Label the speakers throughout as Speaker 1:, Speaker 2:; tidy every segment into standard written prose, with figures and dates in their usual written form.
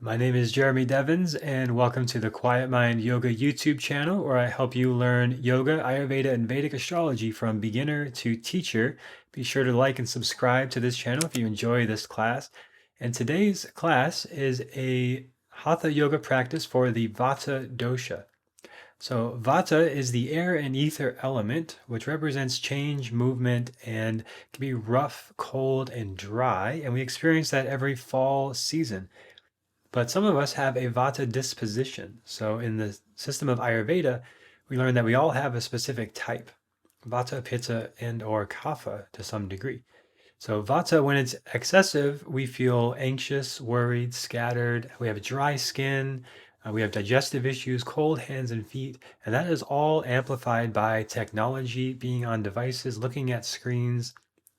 Speaker 1: My name is Jeremy Devins, and welcome to the Quietmind Yoga YouTube channel, where I help you learn yoga, Ayurveda, and Vedic astrology from beginner to teacher. Be sure to like and subscribe to this channel if you enjoy this class. And today's class is a Hatha yoga practice for the Vata Dosha. So, Vata is the air and ether element, which represents change, movement, and can be rough, cold, and dry. And we experience that every fall season. But some of us have a Vata disposition. So in the system of Ayurveda, we learn that we all have a specific type, Vata, Pitta, and or Kapha to some degree. So Vata, when it's excessive, we feel anxious, worried, scattered. We have dry skin. We have digestive issues, cold hands and feet, and that is all amplified by technology, being on devices, looking at screens,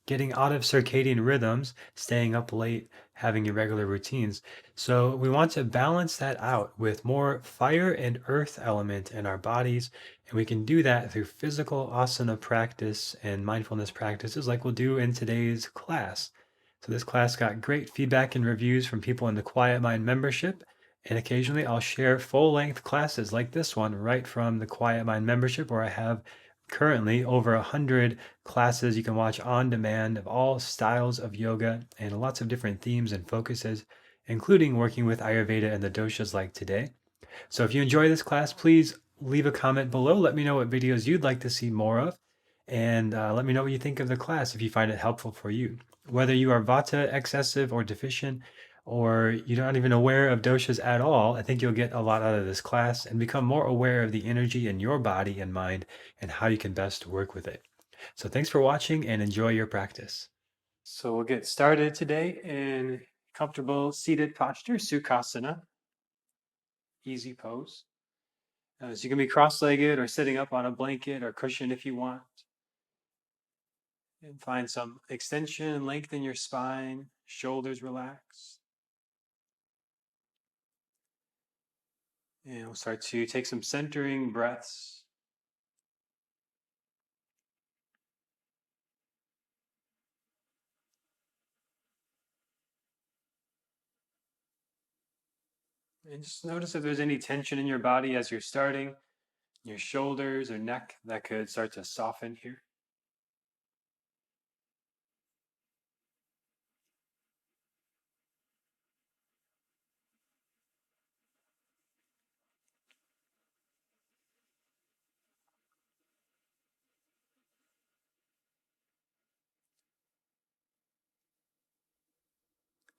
Speaker 1: getting out of circadian rhythms, staying up late, having irregular routines. So we want to balance that out with more fire and earth element in our bodies. And we can do that through physical asana practice and mindfulness practices like we'll do in today's class. So this class got great feedback and reviews from people in the Quiet Mind membership. And occasionally I'll share full-length classes like this one right from the Quiet Mind membership, where I have currently over 100 classes you can watch on demand of all styles of yoga and lots of different themes and focuses, including working with Ayurveda and the doshas like today. So if you enjoy this class, please leave a comment below. Let me know what videos you'd like to see more of, and let me know what you think of the class if you find it helpful for you. Whether you are Vata excessive or deficient, or you're not even aware of doshas at all, I think you'll get a lot out of this class and become more aware of the energy in your body and mind and how you can best work with it. So thanks for watching and enjoy your practice. So we'll get started today in comfortable seated posture, Sukhasana, easy pose. So you can be cross-legged or sitting up on a blanket or cushion if you want. And find some extension and length in your spine, shoulders relaxed. And we'll start to take some centering breaths. And just notice if there's any tension in your body as you're starting, your shoulders or neck that could start to soften here.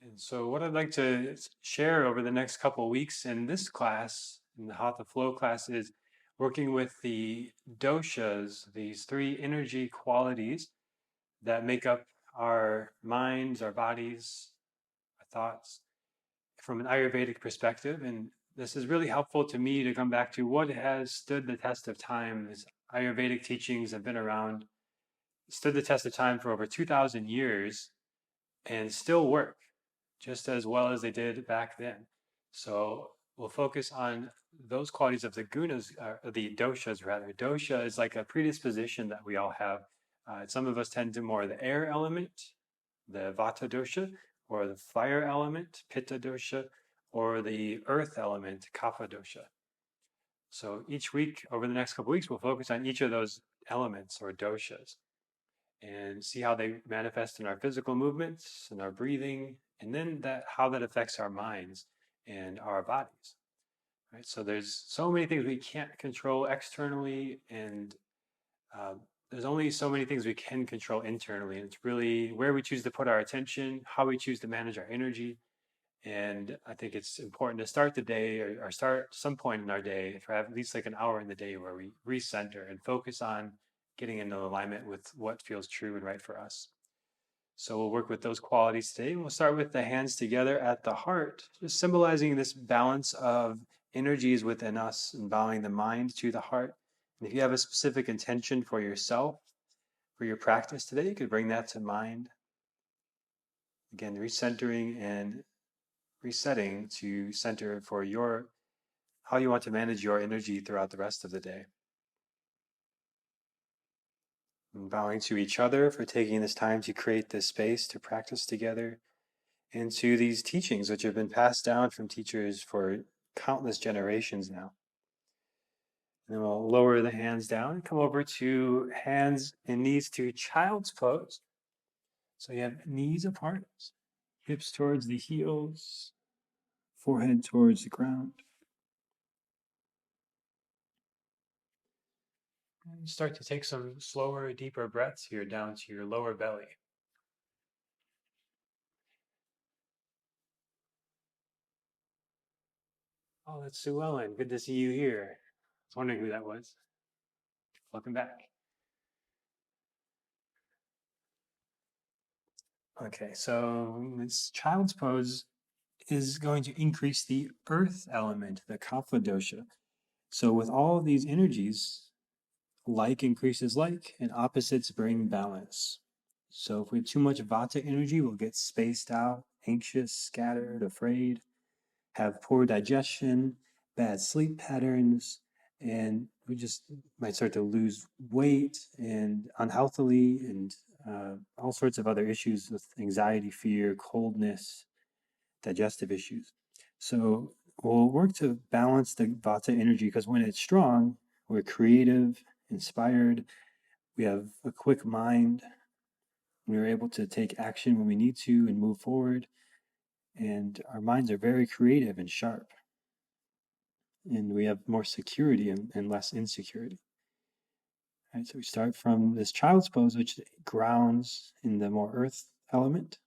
Speaker 1: And so, what I'd like to share over the next couple of weeks in this class, in the Hatha Flow class, is working with the doshas, these three energy qualities that make up our minds, our bodies, our thoughts from an Ayurvedic perspective. And this is really helpful to me to come back to what has stood the test of time. These Ayurvedic teachings have been around, stood the test of time for over 2,000 years and still work just as well as they did back then. So we'll focus on those qualities of the gunas, the doshas rather. Dosha is like a predisposition that we all have. Some of us tend to more the air element, the Vata dosha, or the fire element, Pitta dosha, or the earth element, Kapha dosha. So each week, over the next couple of weeks, we'll focus on each of those elements or doshas and see how they manifest in our physical movements and our breathing, and then how that affects our minds and our bodies. Right? So there's so many things we can't control externally, and uh, there's only so many things we can control internally. And it's really where we choose to put our attention, how we choose to manage our energy. And I think it's important to start the day or start some point in our day, for at least like an hour in the day, where we recenter and focus on getting into alignment with what feels true and right for us. So we'll work with those qualities today. We'll start with the hands together at the heart, just symbolizing this balance of energies within us and bowing the mind to the heart. And if you have a specific intention for yourself, for your practice today, you could bring that to mind. Again, recentering and resetting to center for how you want to manage your energy throughout the rest of the day. And bowing to each other for taking this time to create this space to practice together. into these teachings, which have been passed down from teachers for countless generations now. And then we'll lower the hands down, come over to hands and knees to child's pose. So you have knees apart, hips towards the heels, forehead towards the ground. And start to take some slower, deeper breaths here down to your lower belly. Oh, that's Sue Ellen. Good to see you here. I was wondering who that was. Welcome back. Okay, so this child's pose is going to increase the earth element, the Kapha dosha. So with all of these energies, like increases like, and opposites bring balance. So if we have too much Vata energy, we'll get spaced out, anxious, scattered, afraid, have poor digestion, bad sleep patterns, and we just might start to lose weight and unhealthily, and all sorts of other issues with anxiety, fear, coldness, digestive issues. So we'll work to balance the Vata energy because when it's strong, we're creative, inspired, we have a quick mind, we're able to take action when we need to and move forward, and our minds are very creative and sharp. And we have more security and less insecurity. Right, so we start from this child's pose, which grounds in the more earth element.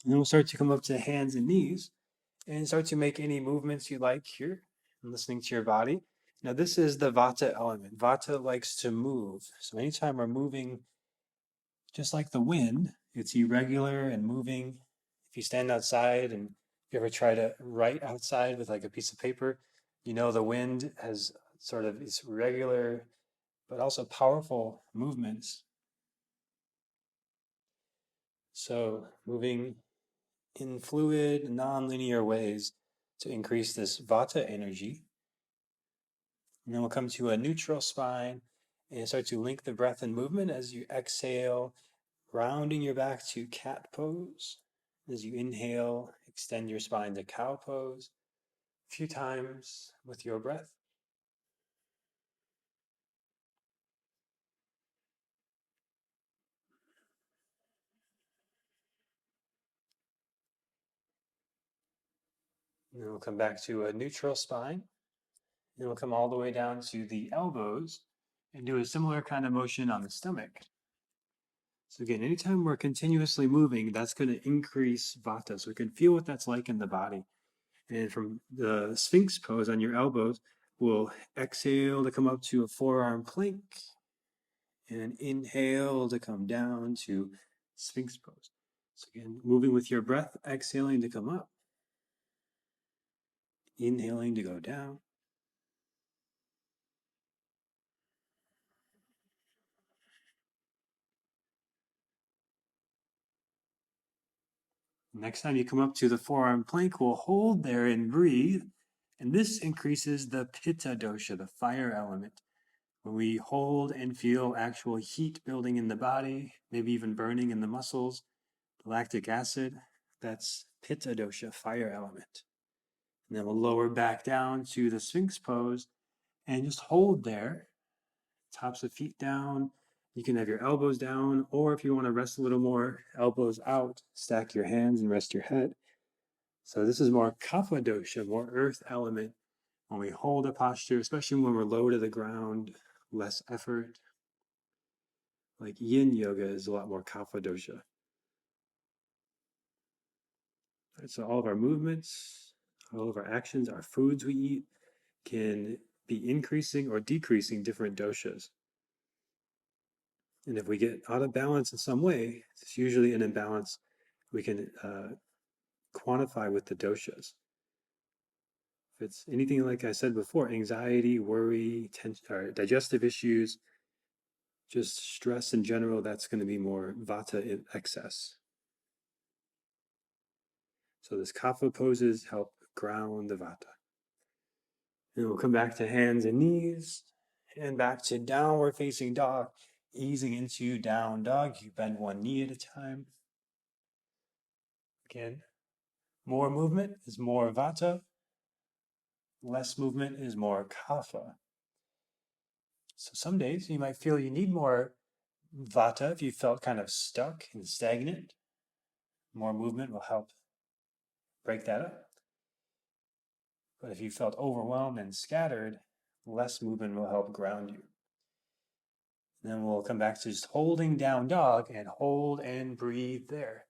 Speaker 1: And then we'll start to come up to hands and knees and start to make any movements you like here, listening to your body. Now, this is the Vata element. Vata likes to move. So anytime we're moving, just like the wind, it's irregular and moving. If you stand outside and you ever try to write outside with like a piece of paper, you know the wind has sort of these regular but also powerful movements. So moving in fluid, non-linear ways to increase this Vata energy. And then we'll come to a neutral spine and start to link the breath and movement as you exhale, rounding your back to cat pose. As you inhale, extend your spine to cow pose a few times with your breath. And then we'll come back to a neutral spine. And we'll come all the way down to the elbows and do a similar kind of motion on the stomach. So again, anytime we're continuously moving, that's going to increase Vata. So we can feel what that's like in the body. And from the Sphinx pose on your elbows, we'll exhale to come up to a forearm plank and inhale to come down to Sphinx pose. So again, moving with your breath, exhaling to come up, inhaling to go down. Next time you come up to the forearm plank, we'll hold there and breathe. And this increases the Pitta dosha, the fire element. When we hold and feel actual heat building in the body, maybe even burning in the muscles, lactic acid, that's Pitta dosha, fire element. And then we'll lower back down to the Sphinx pose and just hold there, tops of feet down. You can have your elbows down, or if you want to rest a little more, elbows out, stack your hands and rest your head. So this is more kapha dosha, more earth element. When we hold a posture, especially when we're low to the ground, less effort. Like yin yoga is a lot more kapha dosha. Right, so all of our movements, all of our actions, our foods we eat can be increasing or decreasing different doshas. And if we get out of balance in some way, it's usually an imbalance we can quantify with the doshas. If it's anything like I said before, anxiety, worry, tension, or digestive issues, just stress in general, that's going to be more Vata in excess. So this kapha poses help ground the Vata. And we'll come back to hands and knees, and back to downward facing dog, easing into down dog. You bend one knee at a time. Again, More movement is more Vata. Less movement is more Kapha. So some days you might feel you need more Vata if you felt kind of stuck and stagnant. More movement will help break that up. But if you felt overwhelmed and scattered, less movement will help ground you. And then we'll come back to just holding down dog and hold and breathe there.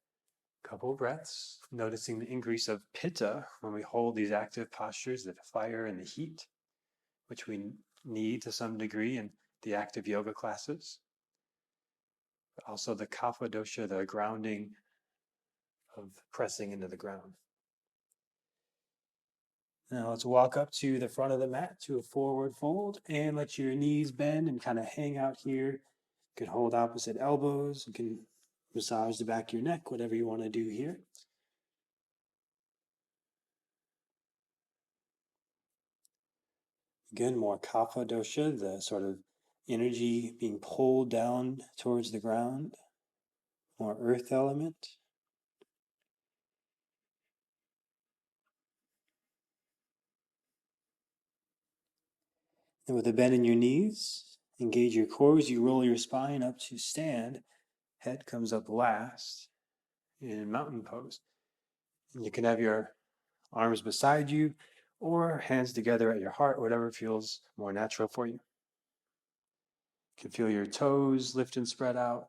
Speaker 1: Couple breaths, noticing the increase of pitta when we hold these active postures, the fire and the heat, which we need to some degree in the active yoga classes. But also the kapha dosha, the grounding of pressing into the ground. Now let's walk up to the front of the mat to a forward fold and let your knees bend and kind of hang out here. You can hold opposite elbows. You can massage the back of your neck, whatever you want to do here. Again, more kapha dosha, the sort of energy being pulled down towards the ground. More earth element. And with a bend in your knees, engage your core as you roll your spine up to stand. Head comes up last in mountain pose. And you can have your arms beside you or hands together at your heart, whatever feels more natural for you. You can feel your toes lift and spread out.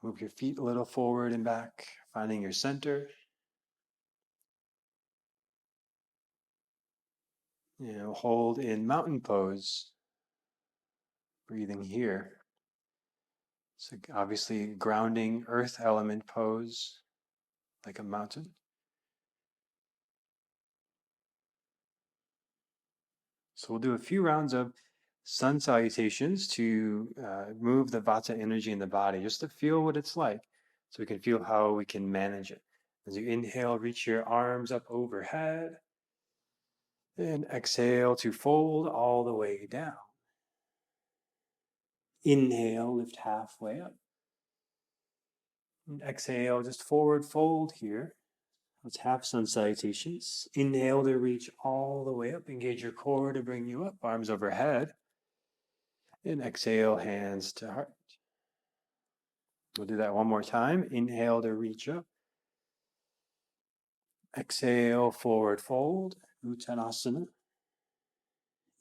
Speaker 1: Move your feet a little forward and back, finding your center. Hold in mountain pose, breathing here. So obviously grounding earth element pose, like a mountain. So we'll do a few rounds of sun salutations to move the Vata energy in the body, just to feel what it's like, so we can feel how we can manage it. As you inhale, reach your arms up overhead. And exhale to fold all the way down. Inhale, lift halfway up. And exhale, just forward fold here. Let's have sun salutations. Inhale to reach all the way up. Engage your core to bring you up. Arms overhead. And exhale, hands to heart. We'll do that one more time. Inhale to reach up. Exhale, forward fold. Uttanasana.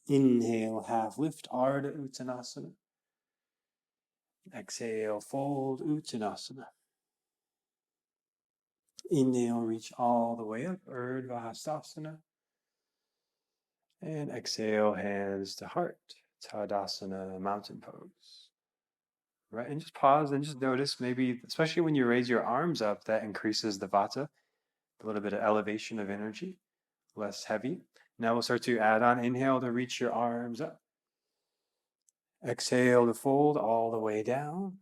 Speaker 1: Inhale, half lift. Ardha Uttanasana. Exhale, fold. Uttanasana. Inhale, reach all the way up, Urdhva Hastasana. And exhale, hands to heart, Tadasana, mountain pose. Right, and just pause and just notice, maybe, especially when you raise your arms up, that increases the Vata, a little bit of elevation of energy, less heavy. Now we'll start to add on. Inhale to reach your arms up. Exhale to fold all the way down.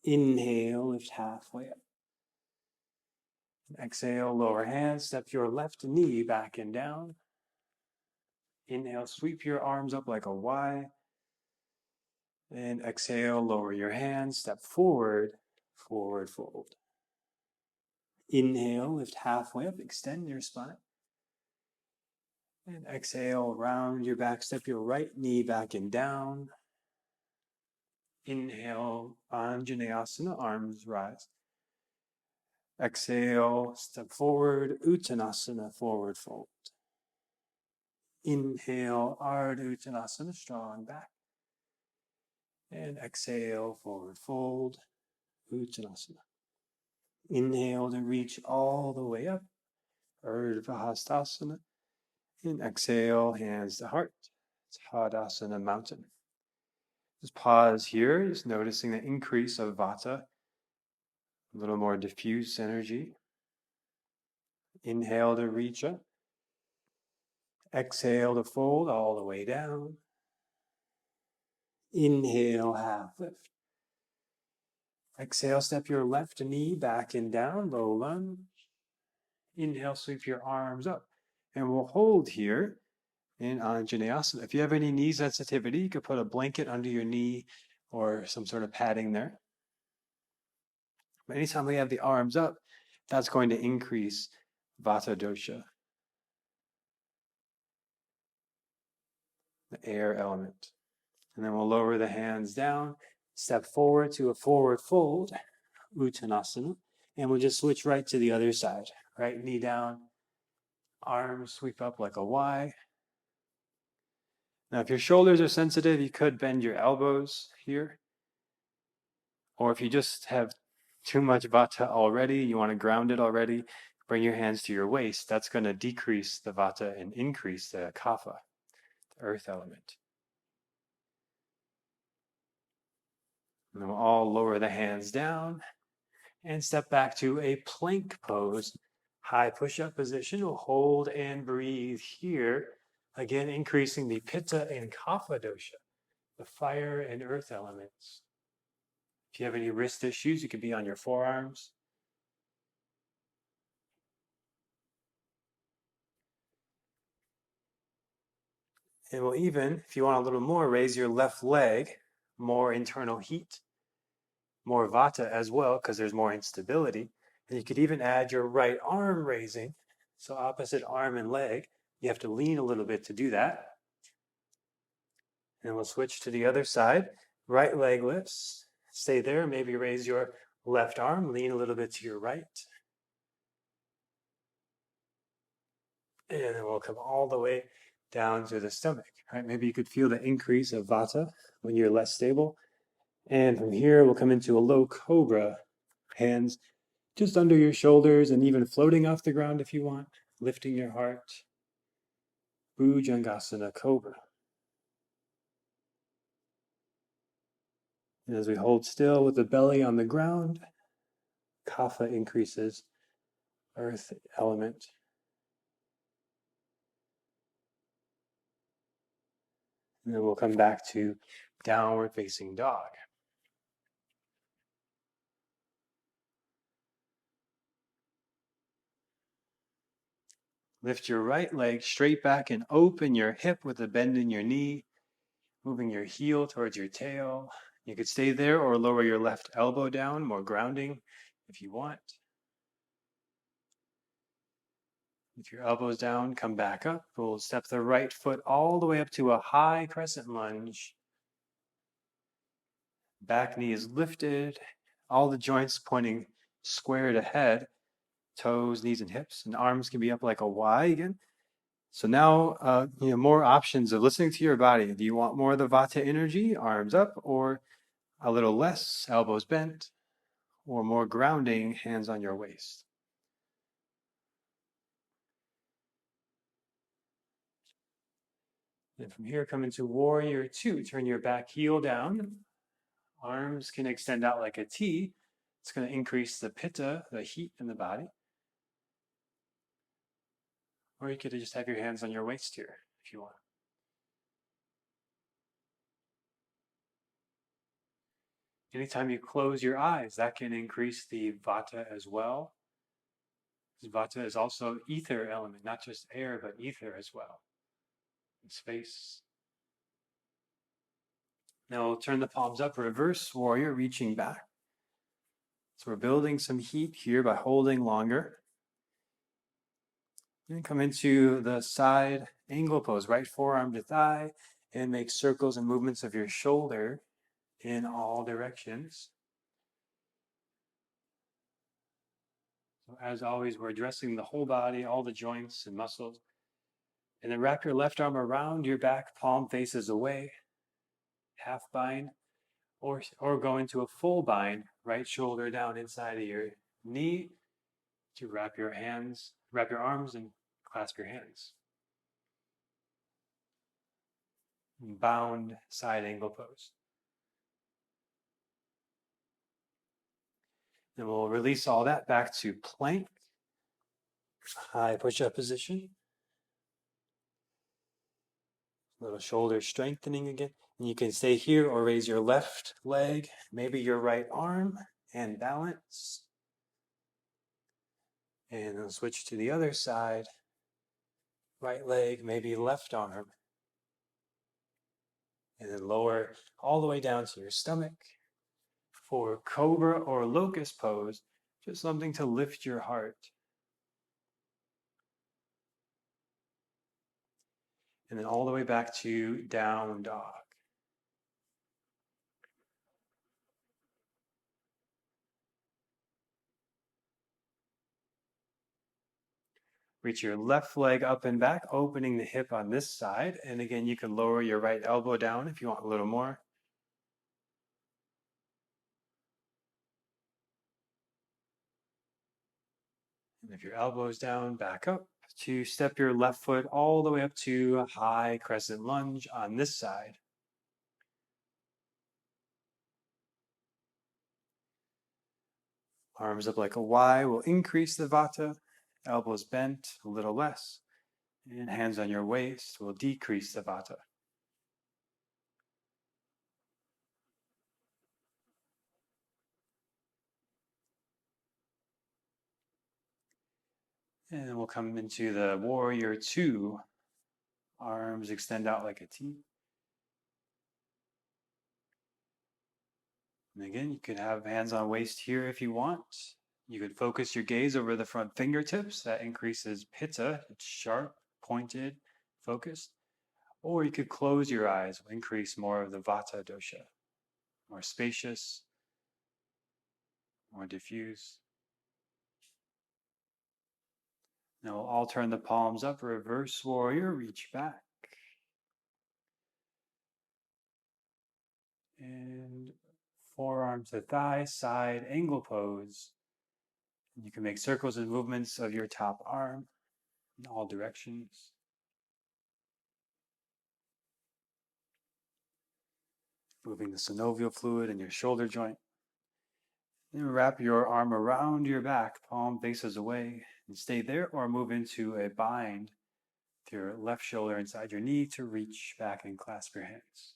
Speaker 1: Inhale, lift halfway up. Exhale, lower hands, step your left knee back and down. Inhale, sweep your arms up like a Y. And exhale, lower your hands, step forward, forward fold. Inhale, lift halfway up, extend your spine. And exhale, round your back, step your right knee back and down. Inhale, Anjaneyasana, arms rise. Exhale, step forward, Uttanasana, forward fold. Inhale, Ardha Uttanasana, strong back. And exhale, forward fold, Uttanasana. Inhale to reach all the way up, Urdhva Hastasana. And exhale, hands to heart, Tadasana, mountain. Just pause here, just noticing the increase of Vata, a little more diffuse energy. Inhale to reach up. Exhale to fold all the way down. Inhale, half lift. Exhale, step your left knee back and down, low lunge. Inhale, sweep your arms up. And we'll hold here in Anjaneyasana. If you have any knee sensitivity, you could put a blanket under your knee or some sort of padding there. But anytime we have the arms up, That's going to increase Vata Dosha, the air element. And then we'll lower the hands down, step forward to a forward fold, Uttanasana, and we'll just switch right to the other side. Right knee down, arms sweep up like a Y. Now, if your shoulders are sensitive, you could bend your elbows here. Or if you just have too much Vata already, you want to ground it already, bring your hands to your waist. That's going to decrease the Vata and increase the Kapha, the earth element. And then we'll all lower the hands down and step back to a plank pose. High push-up position. We'll hold and breathe here. Again, increasing the Pitta and Kapha dosha, the fire and earth elements. If you have any wrist issues, you could be on your forearms. And we'll even, if you want a little more, raise your left leg, more internal heat, more Vata as well, because there's more instability. And you could even add your right arm raising. So opposite arm and leg. You have to lean a little bit to do that. And we'll switch to the other side. Right leg lifts. Stay there. Maybe raise your left arm. Lean a little bit to your right. And then we'll come all the way down to the stomach. Right? Maybe you could feel the increase of Vata when you're less stable. And from here, we'll come into a low Cobra. Hands just under your shoulders and even floating off the ground if you want. Lifting your heart. Bhujangasana Cobra. And as we hold still with the belly on the ground, Kapha increases, earth element. And then we'll come back to downward facing dog. Lift your right leg straight back and open your hip with a bend in your knee, moving your heel towards your tail. You could stay there or lower your left elbow down, more grounding if you want. With your elbows down, come back up. We'll step the right foot all the way up to a high crescent lunge. Back knee is lifted, all the joints pointing squared ahead, toes, knees, and hips, and arms can be up like a Y again. So now, more options of listening to your body. Do you want more of the Vata energy, arms up, or a little less, elbows bent, or more grounding, hands on your waist? Then from here, come into Warrior Two. Turn your back heel down. Arms can extend out like a T. It's going to increase the Pitta, the heat in the body. Or you could just have your hands on your waist here if you want. Anytime you close your eyes, that can increase the Vata as well. Vata is also ether element, not just air, but ether as well. In space. Now we'll turn the palms up, reverse warrior, reaching back. So we're building some heat here by holding longer. Then come into the side angle pose, right forearm to thigh, and make circles and movements of your shoulder in all directions. So as always, we're addressing the whole body, all the joints and muscles. And then wrap your left arm around your back, palm faces away, half bind, or go into a full bind, right shoulder down inside of your knee to wrap your arms and clasp your hands. Bound side angle pose. Then we'll release all that back to plank, high push-up position. Little shoulder strengthening again. And you can stay here or raise your left leg, maybe your right arm, and balance. And then switch to the other side. Right leg, maybe left arm. And then lower all the way down to your stomach. For Cobra or locust pose, Just something to lift your heart. And then all the way back to down dog. Reach your left leg up and back, opening the hip on this side. And again, you can lower your right elbow down if you want a little more. And if your elbow's down, back up to step your left foot all the way up to a high crescent lunge on this side. Arms up like a Y will increase the Vata. Elbows bent a little less. And hands on your waist will decrease the Vata. And we'll come into the warrior two. Arms extend out like a T. And again, you could have hands on waist here if you want. You could focus your gaze over the front fingertips. That increases pitta. It's sharp, pointed, focused. Or you could close your eyes, increase more of the Vata Dosha. More spacious, more diffuse. Now we'll all turn the palms up, reverse warrior, reach back. And forearm to thigh, side angle pose. And you can make circles and movements of your top arm in all directions. Moving the synovial fluid in your shoulder joint. Then wrap your arm around your back, palm faces away, and stay there or move into a bind with your left shoulder inside your knee to reach back and clasp your hands.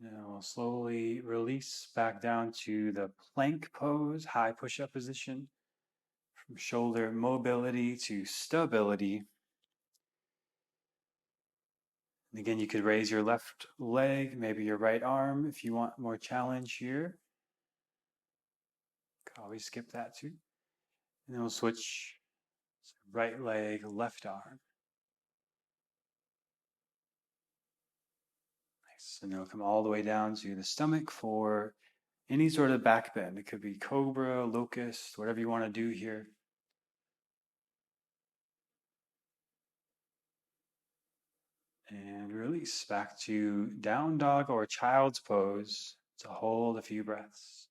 Speaker 1: Now we'll slowly release back down to the plank pose, high push-up position. From shoulder mobility to stability. And again, you could raise your left leg, maybe your right arm if you want more challenge here. Could always skip that too. And then we'll switch right leg, left arm. Nice. And then we'll come all the way down to the stomach for any sort of back bend. It could be Cobra, locust, whatever you want to do here. And release back to down dog or child's pose to hold a few breaths.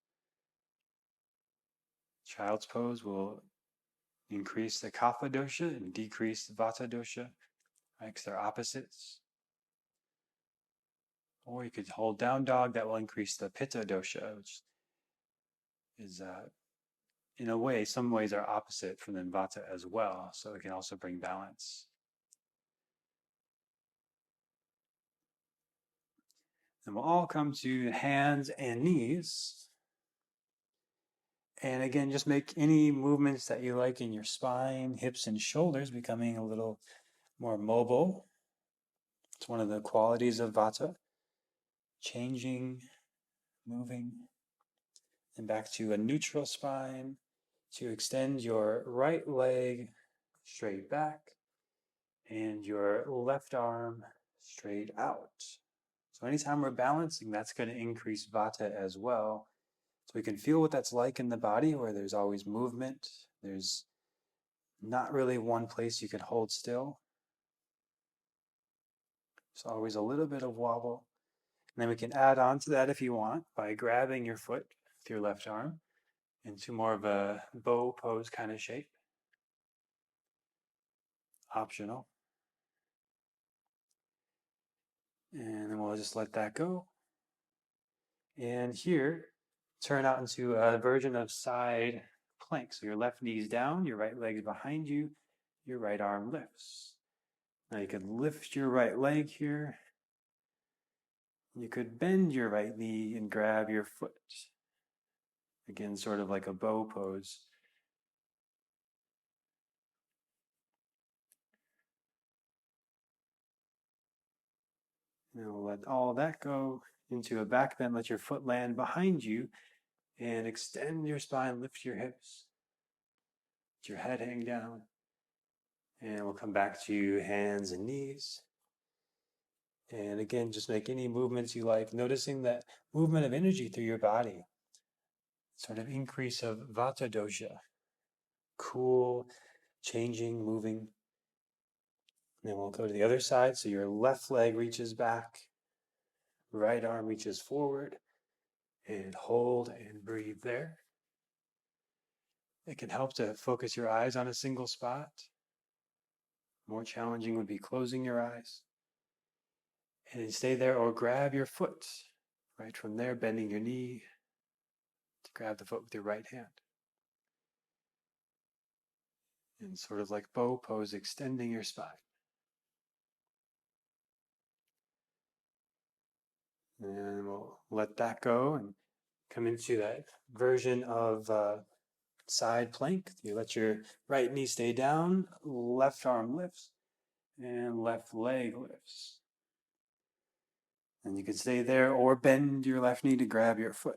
Speaker 1: Child's pose will increase the Kapha dosha and decrease the Vata dosha, right? Because they're opposites. Or you could hold down dog, that will increase the Pitta dosha, which is, in a way, some ways are opposite from the Vata as well. So it can also bring balance. And we'll all come to hands and knees. And again, just make any movements that you like in your spine, hips, and shoulders, becoming a little more mobile. It's one of the qualities of Vata. Changing, moving, and back to a neutral spine to extend your right leg straight back and your left arm straight out. So anytime we're balancing, that's going to increase Vata as well. So we can feel what that's like in the body where there's always movement. There's not really one place you can hold still. There's always a little bit of wobble. And then we can add on to that if you want by grabbing your foot with your left arm into more of a bow pose kind of shape. Optional. And then we'll just let that go. And here, turn out into a version of side plank. So your left knee's down, your right leg is behind you, your right arm lifts. Now you could lift your right leg here. You could bend your right knee and grab your foot. Again, sort of like a bow pose. And we'll let all that go into a back bend. Let your foot land behind you and extend your spine, lift your hips, let your head hang down. And we'll come back to hands and knees. And again, just make any movements you like, noticing that movement of energy through your body, sort of increase of Vata Dosha, cool, changing, moving. And then we'll go to the other side. So your left leg reaches back, right arm reaches forward, and hold and breathe there. It can help to focus your eyes on a single spot. More challenging would be closing your eyes. And stay there or grab your foot. Right from there, bending your knee to grab the foot with your right hand. And sort of like bow pose, extending your spine. And we'll let that go and come into that version of side plank. You let your right knee stay down, left arm lifts, and left leg lifts. And you can stay there or bend your left knee to grab your foot.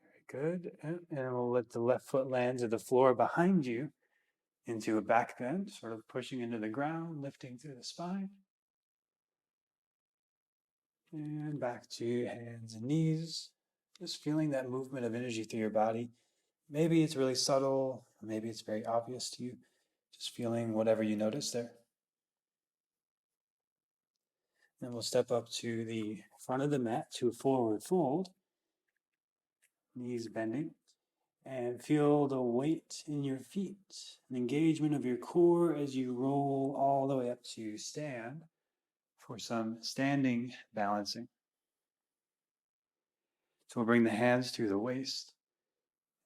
Speaker 1: Very good. And we'll let the left foot land to the floor behind you into a back bend, sort of pushing into the ground, lifting through the spine. And back to hands and knees. Just feeling that movement of energy through your body. Maybe it's really subtle, maybe it's very obvious to you. Just feeling whatever you notice there. Then we'll step up to the front of the mat to a forward fold. Knees bending. And feel the weight in your feet, an engagement of your core as you roll all the way up to stand for some standing balancing. So we'll bring the hands to the waist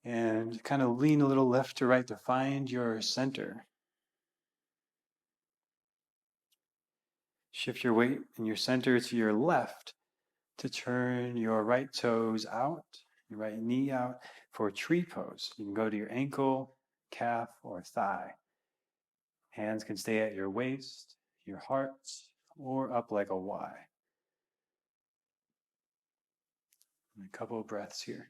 Speaker 1: and kind of lean a little left to right to find your center. Shift your weight and your center to your left to turn your right toes out, your right knee out for tree pose. You can go to your ankle, calf, or thigh. Hands can stay at your waist, your heart, or up like a Y. And a couple of breaths here.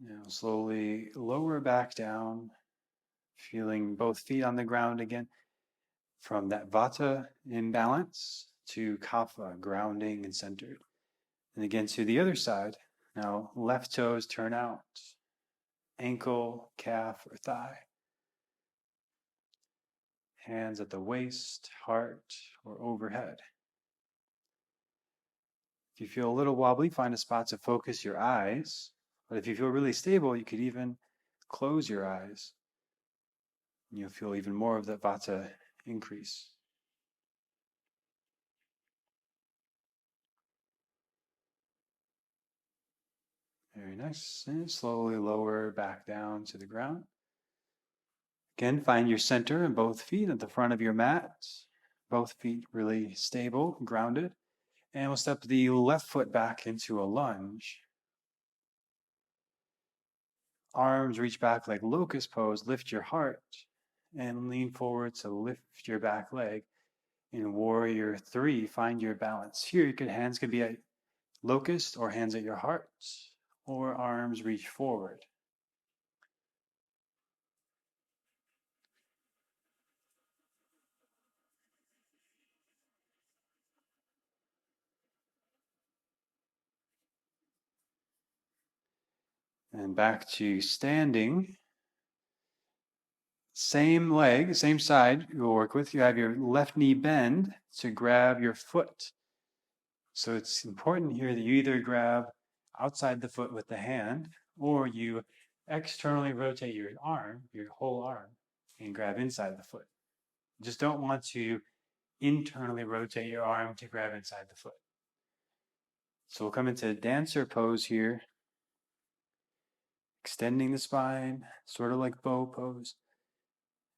Speaker 1: Now slowly lower back down, feeling both feet on the ground again. From that Vata imbalance to Kapha, grounding and centered. And again to the other side. Now left toes turn out, ankle, calf, or thigh. Hands at the waist, heart, or overhead. If you feel a little wobbly, find a spot to focus your eyes. But if you feel really stable, you could even close your eyes. And you'll feel even more of the Vata increase. Very nice. And slowly lower back down to the ground. Again, find your center in both feet at the front of your mat. Both feet really stable, grounded. And we'll step the left foot back into a lunge. Arms reach back like locust pose. Lift your heart and lean forward to lift your back leg. In Warrior 3, find your balance. Here, hands could be at locust or hands at your heart, or arms reach forward. And back to standing. Same leg, same side you'll work with. You have your left knee bend to grab your foot. So it's important here that you either grab outside the foot with the hand, or you externally rotate your arm, your whole arm, and grab inside the foot. You just don't want to internally rotate your arm to grab inside the foot. So we'll come into dancer pose here. extending the spine, sort of like bow pose.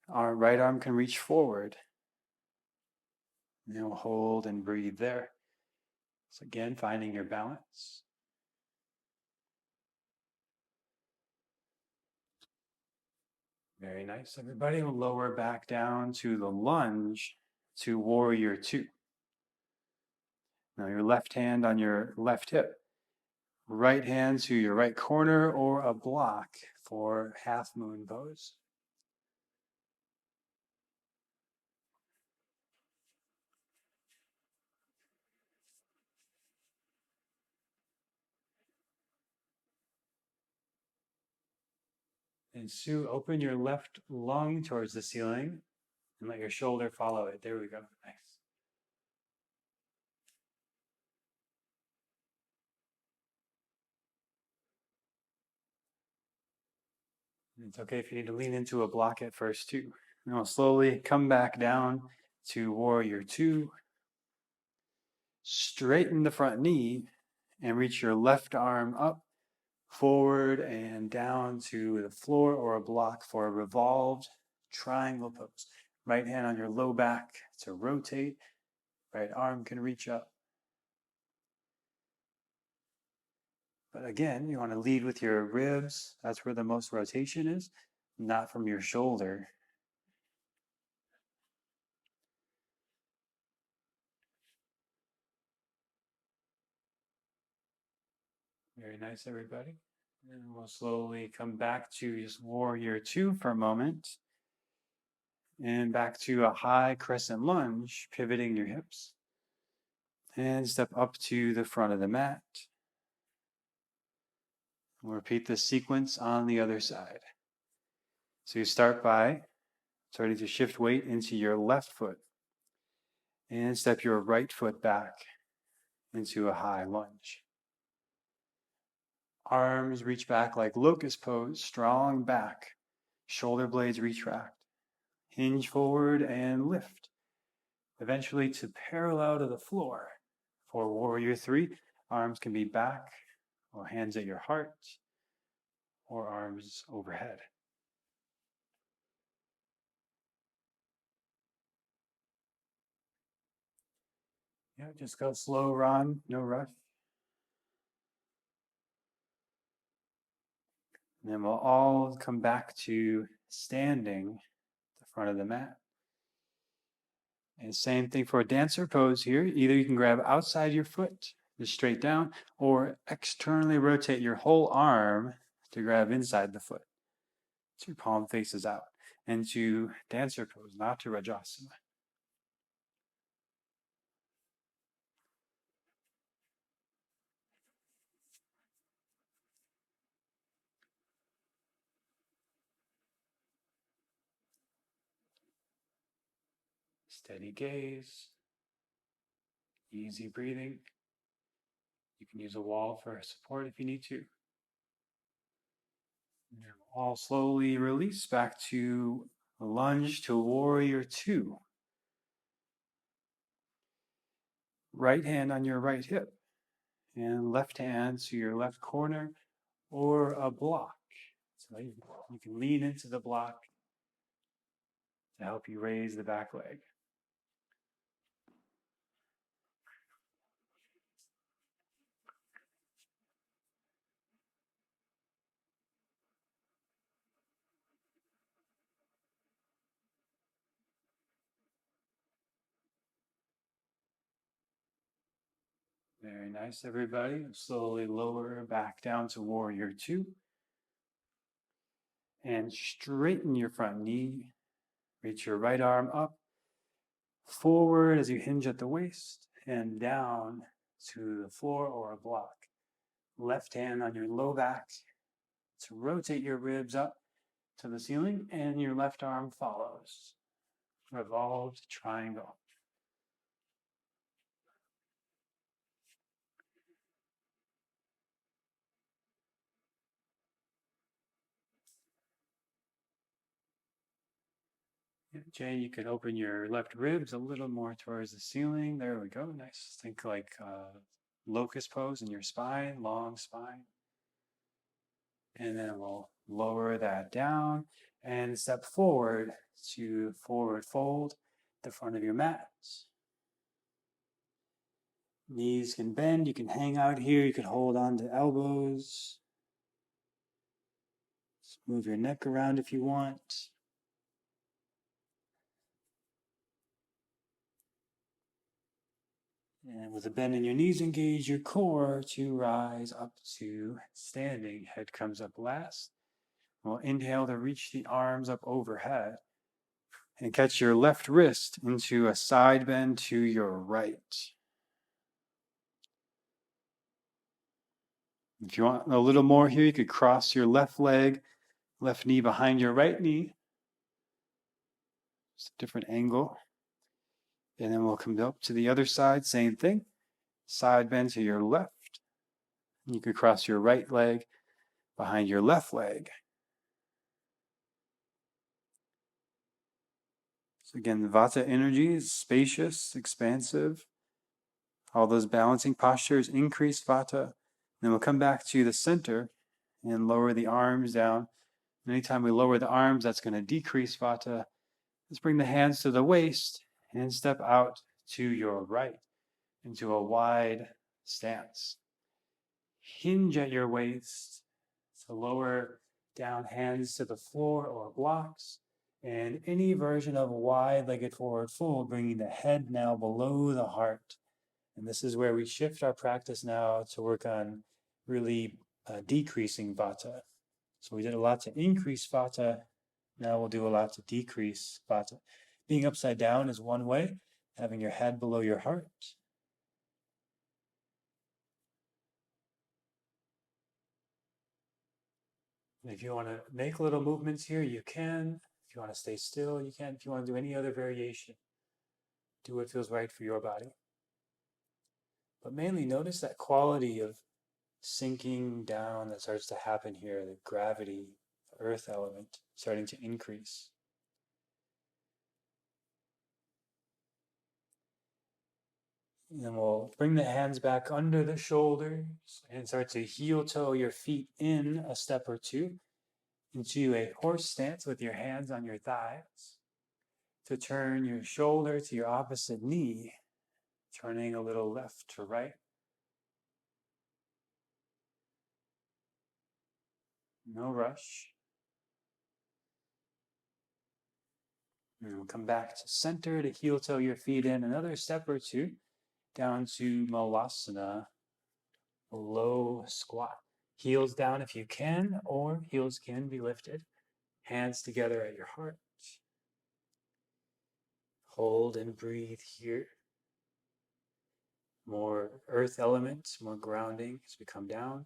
Speaker 1: Our right arm can reach forward. And then we'll hold and breathe there. So again, finding your balance. Very nice, everybody. We'll lower back down to the lunge to warrior two. Now your left hand on your left hip, right hand to your right corner or a block for half moon pose. And Sue, open your left lung towards the ceiling and let your shoulder follow it. There we go. Nice. It's okay if you need to lean into a block at first too. And we'll slowly come back down to warrior two. Straighten the front knee and reach your left arm up, forward and down to the floor or a block for a revolved triangle pose. Right hand on your low back to rotate. Right arm can reach up. But again, you want to lead with your ribs. That's where the most rotation is, not from your shoulder. Very nice, everybody. And we'll slowly come back to just warrior two for a moment. And back to a high crescent lunge, pivoting your hips. And step up to the front of the mat. We'll repeat this sequence on the other side. So you start by starting to shift weight into your left foot. And step your right foot back into a high lunge. Arms reach back like locust pose, strong back. Shoulder blades retract. Hinge forward and lift. Eventually to parallel to the floor. For warrior three, arms can be back or hands at your heart or arms overhead. Yeah, just go slow, Ron, no rush. And then we'll all come back to standing at the front of the mat. And same thing for a dancer pose here. Either you can grab outside your foot, just straight down, or externally rotate your whole arm to grab inside the foot. So your palm faces out. And to dancer pose, not to Rajasana. Steady gaze, easy breathing. You can use a wall for support if you need to. And all slowly release back to lunge to warrior two. Right hand on your right hip and left hand to your left corner or a block. So you can lean into the block to help you raise the back leg. Very nice, everybody. Slowly lower back down to warrior two. And straighten your front knee. Reach your right arm up, forward as you hinge at the waist, and down to the floor or a block. Left hand on your low back to rotate your ribs up to the ceiling, and your left arm follows. Revolved triangle. Jay, you can open your left ribs a little more towards the ceiling. There we go. Nice. Think like locust pose in your spine, long spine. And then we'll lower that down and step forward to forward fold the front of your mat. Knees can bend, you can hang out here, you can hold on to elbows. Just move your neck around if you want. And with a bend in your knees, engage your core to rise up to standing. Head comes up last. We'll inhale to reach the arms up overhead. And catch your left wrist into a side bend to your right. If you want a little more here, you could cross your left leg, left knee behind your right knee. Just a different angle. And then we'll come up to the other side, same thing. Side bend to your left. You could cross your right leg behind your left leg. So again, the Vata energy is spacious, expansive. All those balancing postures increase Vata. Then we'll come back to the center and lower the arms down. Anytime we lower the arms, that's going to decrease Vata. Let's bring the hands to the waist and step out to your right into a wide stance. Hinge at your waist. So lower down hands to the floor or blocks. And any version of a wide-legged forward fold, bringing the head now below the heart. And this is where we shift our practice now to work on really decreasing Vata. So we did a lot to increase Vata. Now we'll do a lot to decrease Vata. Being upside down is one way, having your head below your heart. And if you want to make little movements here, you can. If you want to stay still, you can. If you want to do any other variation, do what feels right for your body. But mainly notice that quality of sinking down that starts to happen here, the gravity, the earth element starting to increase. And then we'll bring the hands back under the shoulders and start to heel toe your feet in a step or two into a horse stance with your hands on your thighs. To turn your shoulder to your opposite knee, turning a little left to right. No rush. And we'll come back to center to heel toe your feet in another step or two down to Malasana, a low squat. Heels down if you can, or heels can be lifted. Hands together at your heart. Hold and breathe here. More earth elements, more grounding as we come down.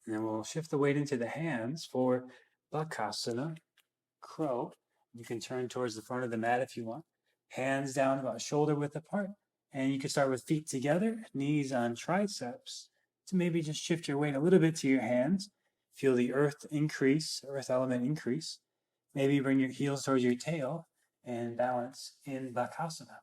Speaker 1: And then we'll shift the weight into the hands for Bakasana Crow. You can turn towards the front of the mat if you want. Hands down about shoulder width apart. And you can start with feet together, knees on triceps. To maybe just shift your weight a little bit to your hands. Feel the earth element increase. Maybe bring your heels towards your tail and balance in Bakasana.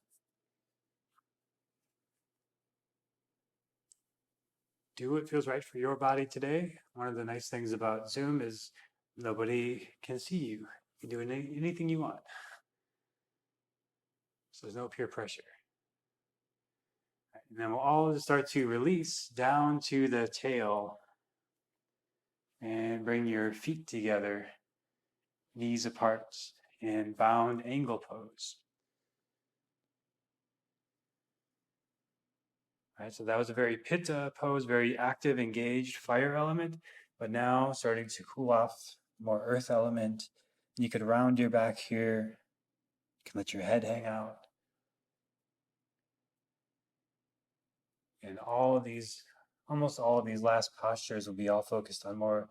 Speaker 1: Do what feels right for your body today. One of the nice things about Zoom is nobody can see you. You can do anything you want. So there's no peer pressure. And then we'll all start to release down to the tail and bring your feet together, knees apart, in bound angle pose. All right, so that was a very pitta pose, very active, engaged fire element, but now starting to cool off, more earth element. You could round your back here. You can let your head hang out. And almost all of these last postures will be all focused on more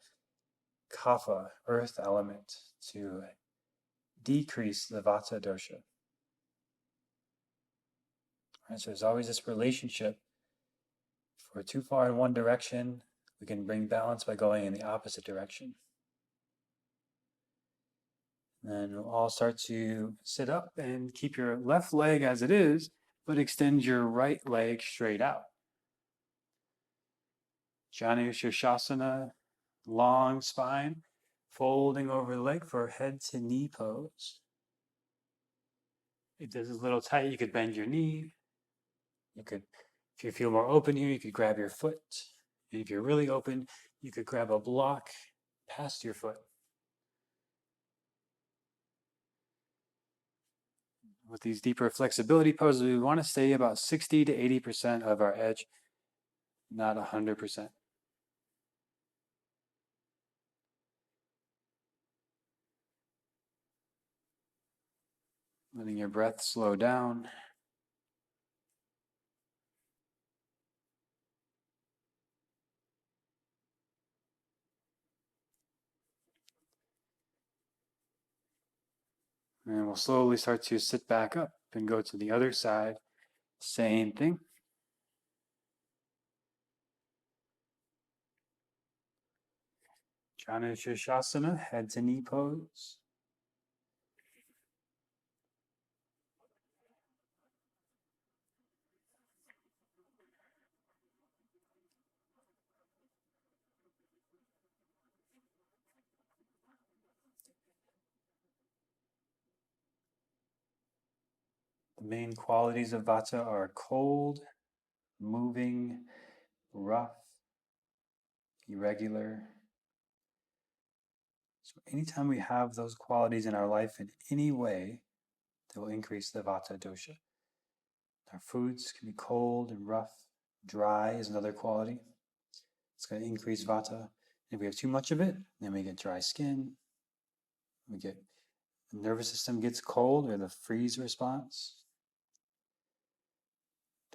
Speaker 1: kapha, earth element, to decrease the Vata Dosha. Right, so there's always this relationship. If we're too far in one direction, we can bring balance by going in the opposite direction. And we'll all start to sit up and keep your left leg as it is, but extend your right leg straight out. Janu Shavasana, long spine, folding over the leg for head to knee pose. If this is a little tight, you could bend your knee. You could, if you feel more open here, you could grab your foot. And if you're really open, you could grab a block past your foot. With these deeper flexibility poses, we want to stay about 60 to 80% of our edge, not 100%. Letting your breath slow down. And we'll slowly start to sit back up and go to the other side. Same thing. Janu Shavasana, head to knee pose. The main qualities of Vata are cold, moving, rough, irregular. So anytime we have those qualities in our life in any way, they will increase the Vata Dosha. Our foods can be cold and rough. Dry is another quality. It's going to increase Vata. If we have too much of it, then we get dry skin. The nervous system gets cold, or the freeze response.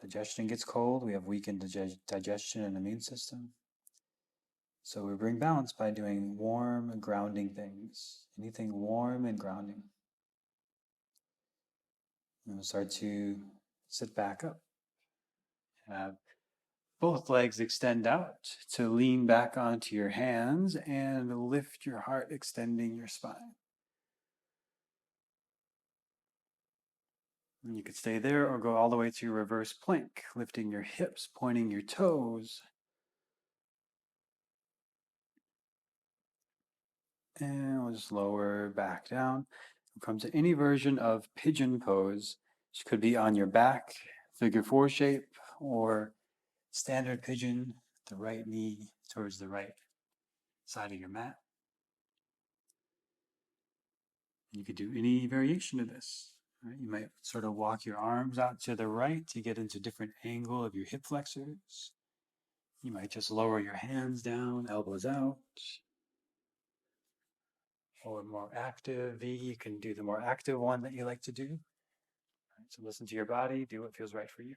Speaker 1: Digestion gets cold. We have weakened digestion and immune system. So we bring balance by doing warm, grounding things. Anything warm and grounding. And we'll start to sit back up. Have both legs extend out to lean back onto your hands and lift your heart, extending your spine. And you could stay there or go all the way to reverse plank, lifting your hips, pointing your toes. And we'll just lower back down. We'll come to any version of pigeon pose, which could be on your back, figure four shape, or standard pigeon, the right knee towards the right side of your mat. You could do any variation of this. Right? You might sort of walk your arms out to the right to get into different angle of your hip flexors. You might just lower your hands down, elbows out. Or more active V, you can do the more active one that you like to do. Right, so listen to your body, do what feels right for you.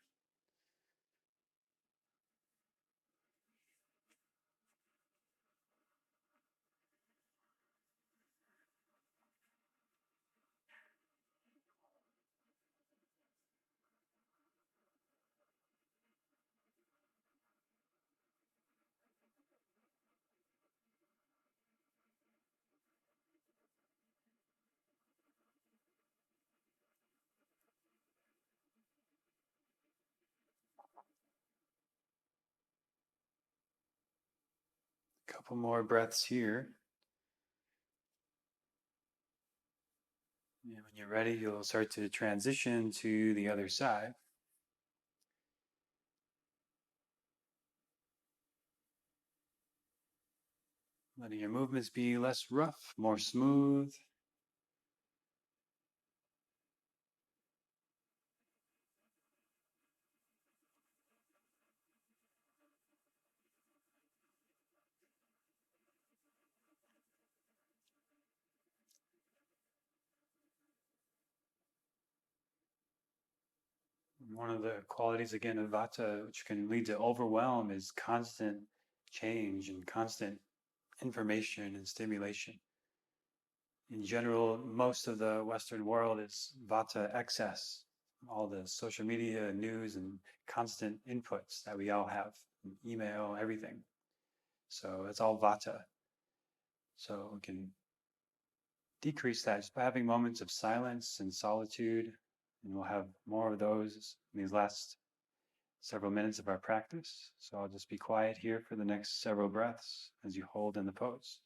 Speaker 1: A couple more breaths here. And when you're ready, you'll start to transition to the other side. Letting your movements be less rough, more smooth. One of the qualities, again, of Vata, which can lead to overwhelm, is constant change and constant information and stimulation. In general, most of the Western world is Vata excess. All the social media, news, and constant inputs that we all have, email, everything. So it's all Vata. So we can decrease that just by having moments of silence and solitude. And we'll have more of those in these last several minutes of our practice. So I'll just be quiet here for the next several breaths as you hold in the pose.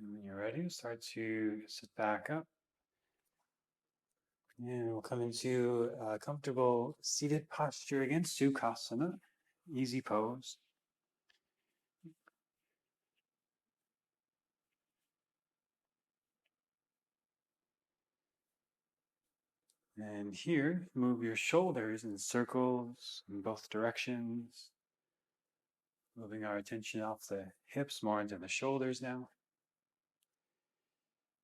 Speaker 1: And when you're ready, start to sit back up. And we'll come into a comfortable seated posture again, Sukhasana, easy pose. And here, move your shoulders in circles in both directions, moving our attention off the hips more into the shoulders now.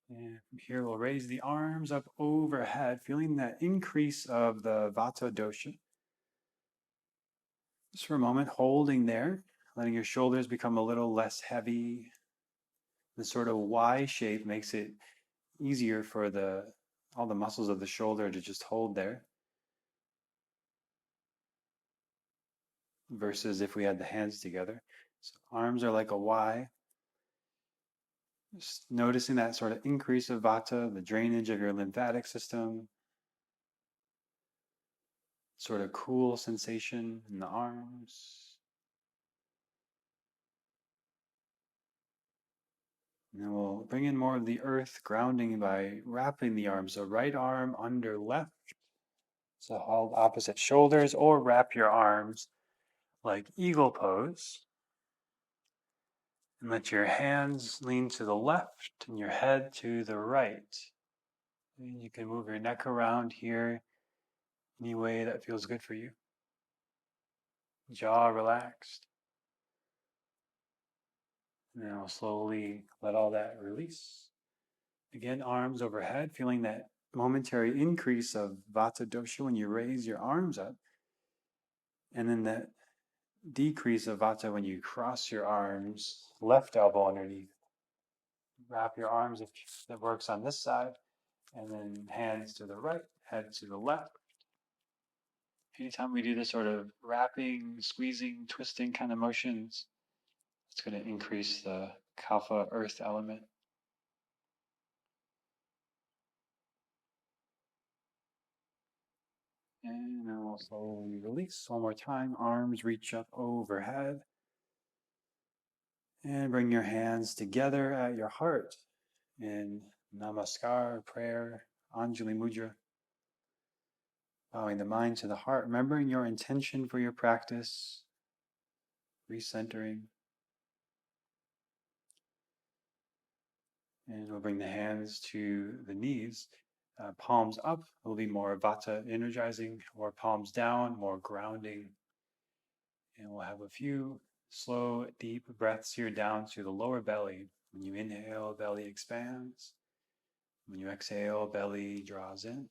Speaker 1: And from here, we'll raise the arms up overhead, feeling that increase of the Vata Dosha. Just for a moment, holding there, letting your shoulders become a little less heavy. The sort of Y shape makes it easier for all the muscles of the shoulder to just hold there, versus if we had the hands together. So arms are like a Y. Just noticing that sort of increase of Vata, the drainage of your lymphatic system, sort of cool sensation in the arms. And then we'll bring in more of the earth grounding by wrapping the arms. So right arm under left. So hold opposite shoulders, or wrap your arms like eagle pose. And let your hands lean to the left and your head to the right. And you can move your neck around here any way that feels good for you. Jaw relaxed. And then I'll slowly let all that release. Again, arms overhead, feeling that momentary increase of Vata Dosha when you raise your arms up. And then that decrease of Vata when you cross your arms, left elbow underneath. Wrap your arms if that works on this side, and then hands to the right, head to the left. Anytime we do this sort of wrapping, squeezing, twisting kind of motions, it's going to increase the Kapha earth element. And then we'll slowly release. One more time. Arms reach up overhead. And bring your hands together at your heart in Namaskar, prayer, Anjali Mudra. Bowing the mind to the heart, remembering your intention for your practice, recentering. And we'll bring the hands to the knees, palms up, will be more Vata energizing, or palms down, more grounding. And we'll have a few slow, deep breaths here down to the lower belly. When you inhale, belly expands. When you exhale, belly draws in.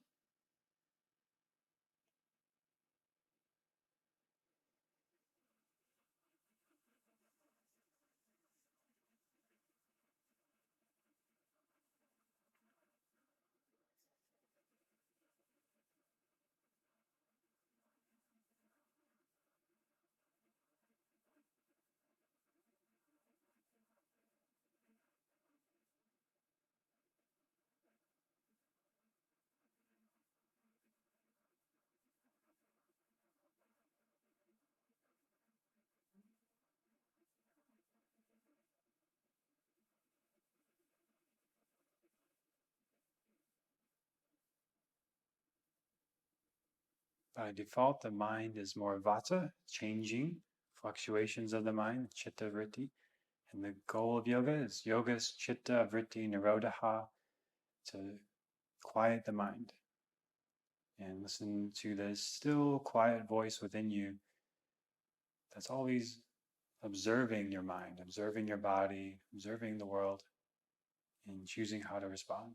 Speaker 1: By default, the mind is more Vata, changing, fluctuations of the mind, chitta vritti. And the goal of yoga is yoga's chitta vritti nirodha, to quiet the mind and listen to this still, quiet voice within you that's always observing your mind, observing your body, observing the world, and choosing how to respond.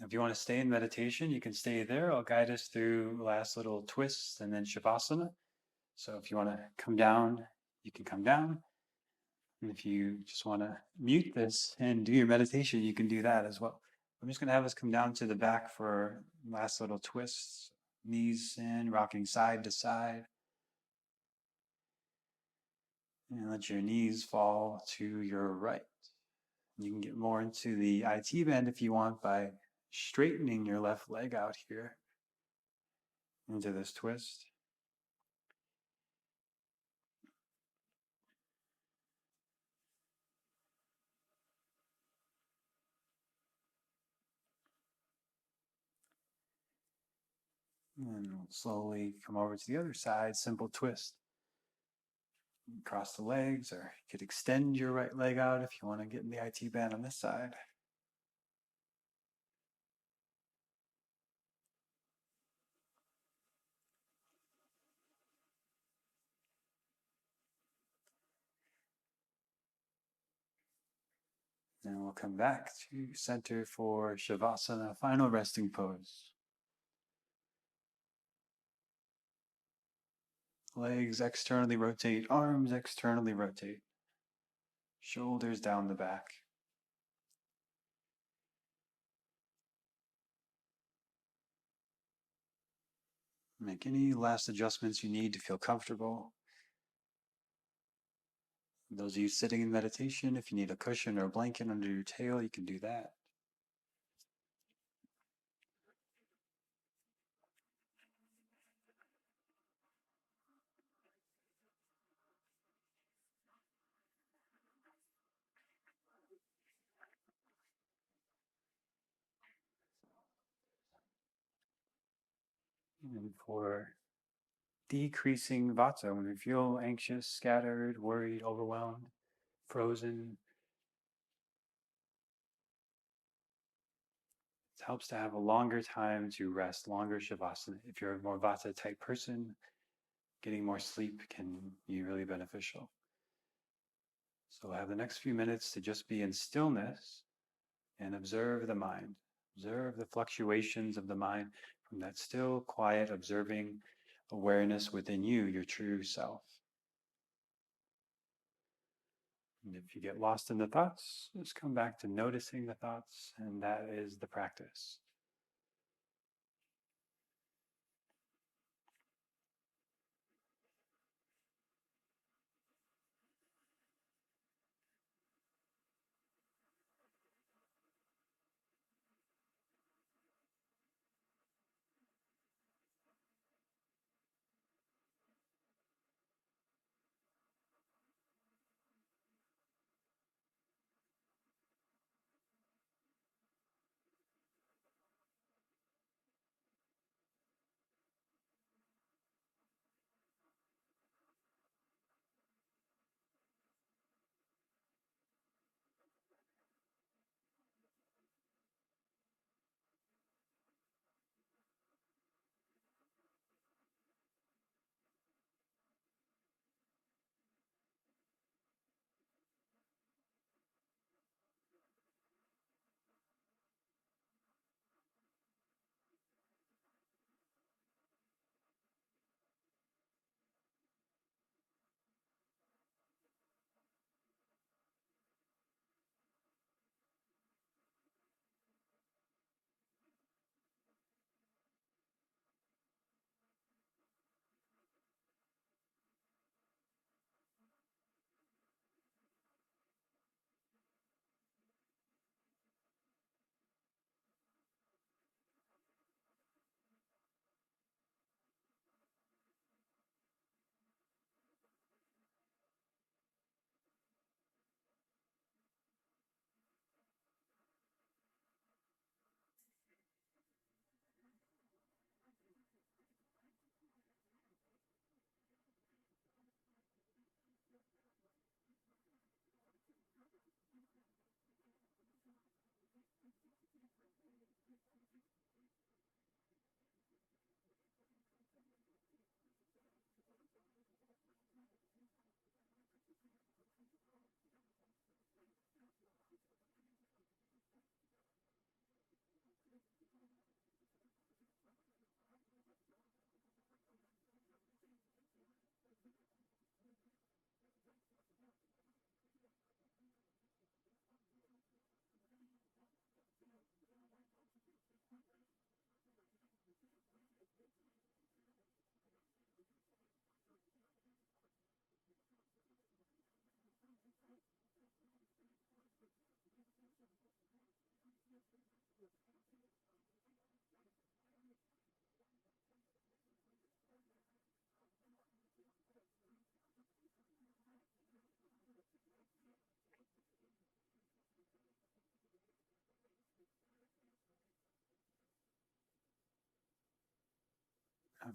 Speaker 1: If you want to stay in meditation, you can stay there. I'll guide us through last little twists and then Shavasana. So if you want to come down, you can come down. And if you just want to mute this and do your meditation, you can do that as well. I'm just going to have us come down to the back for last little twists. Knees in, rocking side to side. And let your knees fall to your right. You can get more into the IT bend if you want by straightening your left leg out here into this twist. And we'll slowly come over to the other side, simple twist. Cross the legs, or you could extend your right leg out if you want to get in the IT band on this side. Then we'll come back to center for Shavasana, final resting pose. Legs externally rotate, arms externally rotate. Shoulders down the back. Make any last adjustments you need to feel comfortable. Those of you sitting in meditation, if you need a cushion or a blanket under your tail, you can do that. And for decreasing Vata, when you feel anxious, scattered, worried, overwhelmed, frozen, it helps to have a longer time to rest, longer Shavasana. If you're a more Vata type person, getting more sleep can be really beneficial. So we'll have the next few minutes to just be in stillness and observe the mind. Observe the fluctuations of the mind from that still, quiet, observing awareness within you, your true self. And if you get lost in the thoughts, just come back to noticing the thoughts, and that is the practice.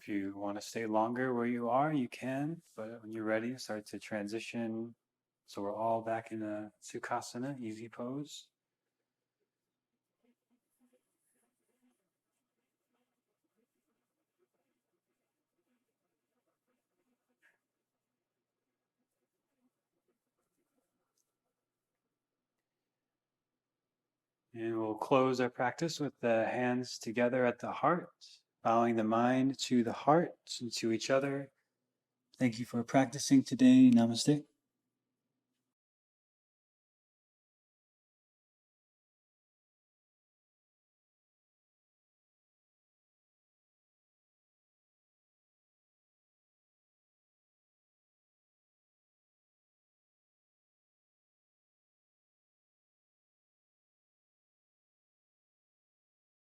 Speaker 1: If you want to stay longer where you are, you can, but when you're ready, start to transition. So we're all back in a Sukhasana, easy pose. And we'll close our practice with the hands together at the heart, bowing the mind to the heart and to each other. Thank you for practicing today. Namaste.